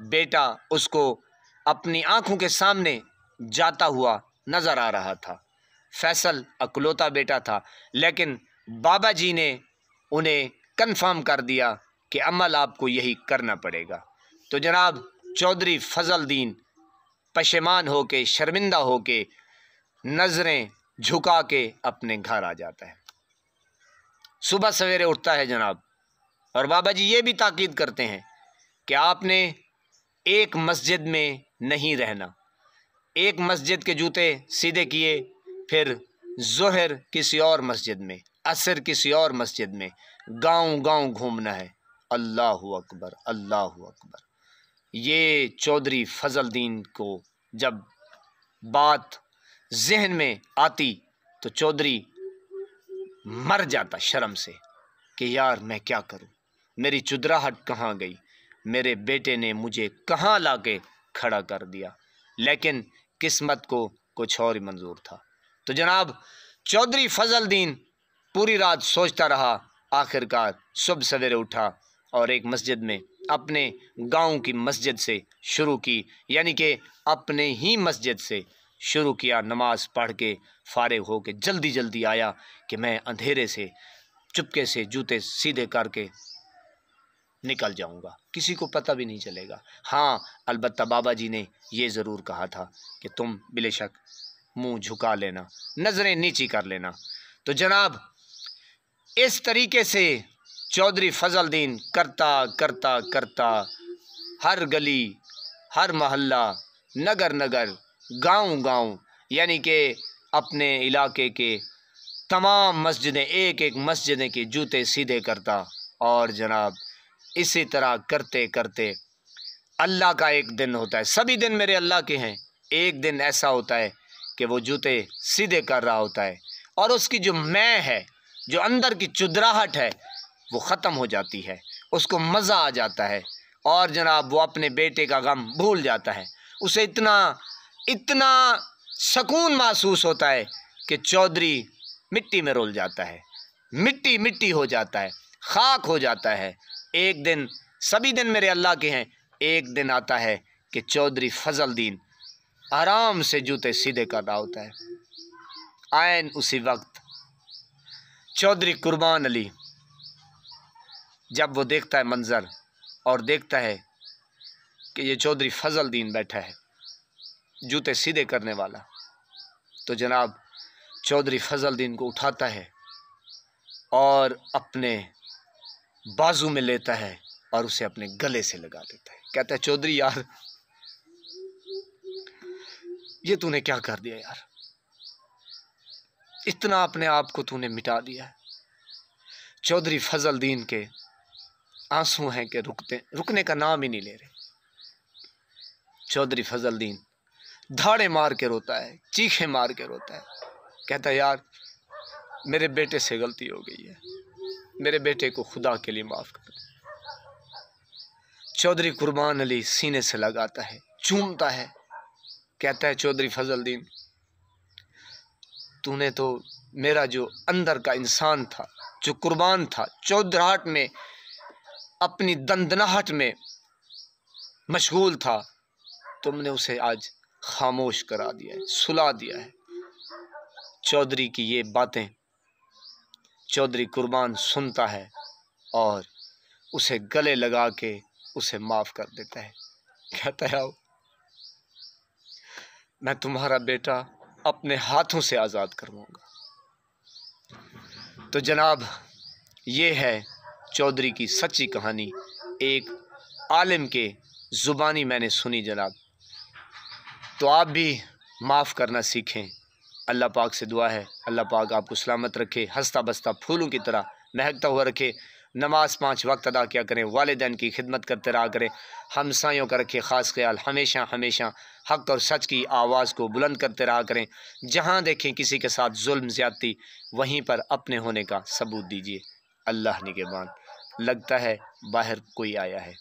بیٹا اس کو اپنی آنکھوں کے سامنے جاتا ہوا نظر آ رہا تھا۔ فیصل اکلوتا بیٹا تھا، لیکن بابا جی نے انہیں کنفرم کر دیا کہ عمل آپ کو یہی کرنا پڑے گا۔ تو جناب چودھری فضل دین پشیمان ہو کے، شرمندہ ہو کے، نظریں جھکا کے اپنے گھر آ جاتا ہے۔ صبح سویرے اٹھتا ہے جناب، اور بابا جی یہ بھی تاکید کرتے ہیں کہ آپ نے ایک مسجد میں نہیں رہنا۔ ایک مسجد کے جوتے سیدھے کیے، پھر ظہر کسی اور مسجد میں، عصر کسی اور مسجد میں، گاؤں گاؤں گھومنا ہے۔ اللہ اکبر، اللہ اکبر۔ یہ چودھری فضل دین کو جب بات ذہن میں آتی تو چودھری مر جاتا شرم سے کہ یار میں کیا کروں، میری چدراہٹ کہاں گئی، میرے بیٹے نے مجھے کہاں لا کے کھڑا کر دیا۔ لیکن قسمت کو کچھ اور ہی منظور تھا۔ تو جناب چودھری فضل دین پوری رات سوچتا رہا، آخر کار صبح سویرے اٹھا اور ایک مسجد میں، اپنے گاؤں کی مسجد سے شروع کی، یعنی کہ اپنے ہی مسجد سے شروع کیا۔ نماز پڑھ کے فارغ ہو کے جلدی جلدی آیا کہ میں اندھیرے سے چپکے سے جوتے سیدھے کر کے نکل جاؤں گا، کسی کو پتہ بھی نہیں چلے گا۔ ہاں البتہ بابا جی نے یہ ضرور کہا تھا کہ تم بے شک منہ جھکا لینا، نظریں نیچی کر لینا۔ تو جناب اس طریقے سے چودھری فضل دین کرتا کرتا کرتا ہر گلی، ہر محلہ، نگر نگر، گاؤں گاؤں، یعنی کہ اپنے علاقے کے تمام مسجدیں، ایک ایک مسجدیں کے جوتے سیدھے کرتا، اور جناب اسی طرح کرتے کرتے اللہ کا ایک دن ہوتا ہے، سبھی دن میرے اللہ کے ہیں، ایک دن ایسا ہوتا ہے کہ وہ جوتے سیدھے کر رہا ہوتا ہے، اور اس کی جو میں ہے، جو اندر کی چدراہٹ ہے، وہ ختم ہو جاتی ہے، اس کو مزہ آ جاتا ہے، اور جناب وہ اپنے بیٹے کا غم بھول جاتا ہے۔ اسے اتنا سکون محسوس ہوتا ہے کہ چودھری مٹی میں رول جاتا ہے، مٹی مٹی ہو جاتا ہے، خاک ہو جاتا ہے۔ ایک دن، سبھی دن میرے اللہ کے ہیں، ایک دن آتا ہے کہ چودھری فضل دین آرام سے جوتے سیدھے کر رہا ہوتا ہے۔ عین اسی وقت چودھری قربان علی جب وہ دیکھتا ہے منظر، اور دیکھتا ہے کہ یہ چودھری فضل دین بیٹھا ہے جوتے سیدھے کرنے والا، تو جناب چودھری فضل دین کو اٹھاتا ہے اور اپنے بازو میں لیتا ہے اور اسے اپنے گلے سے لگا لیتا ہے۔ کہتا ہے چودھری یار یہ تو نے کیا کر دیا یار، اتنا اپنے آپ کو تو نے مٹا دیا ہے۔ چودھری فضل دین کے آنسو ہیں کہ رکنے کا نام ہی نہیں لے رہے۔ چودھری فضل دین دھاڑے مار کے روتا ہے، چیخیں مار کے روتا ہے، کہتا ہے یار میرے بیٹے سے غلطی ہو گئی ہے، میرے بیٹے کو خدا کے لیے معاف کر دے۔ چودھری قربان علی سینے سے لگاتا ہے، چومتا ہے، کہتا ہے چودھری فضل دین تو نے تو میرا جو اندر کا انسان تھا، جو قربان تھا، چودراہٹ میں، اپنی دندناہٹ میں مشغول تھا، تم نے اسے آج خاموش کرا دیا ہے، سلا دیا ہے۔ چودھری کی یہ باتیں چودھری قربان سنتا ہے اور اسے گلے لگا کے اسے معاف کر دیتا ہے، کہتا ہے آؤ میں تمہارا بیٹا اپنے ہاتھوں سے آزاد کرواؤں گا۔ تو جناب یہ ہے چودھری کی سچی کہانی، ایک عالم کے زبانی میں نے سنی جناب۔ تو آپ بھی معاف کرنا سیکھیں۔ اللہ پاک سے دعا ہے اللہ پاک آپ کو سلامت رکھے، ہنستا بستا پھولوں کی طرح مہکتا ہوا رکھے، نماز 5 وقت ادا کیا کریں، والدین کی خدمت کرتے رہا کریں، ہمسایوں کا رکھے خاص خیال، ہمیشہ ہمیشہ حق اور سچ کی آواز کو بلند کرتے رہا کریں، جہاں دیکھیں کسی کے ساتھ ظلم زیادتی وہیں پر اپنے ہونے کا ثبوت دیجیے۔ اللہ نگہبان۔ لگتا ہے باہر کوئی آیا ہے۔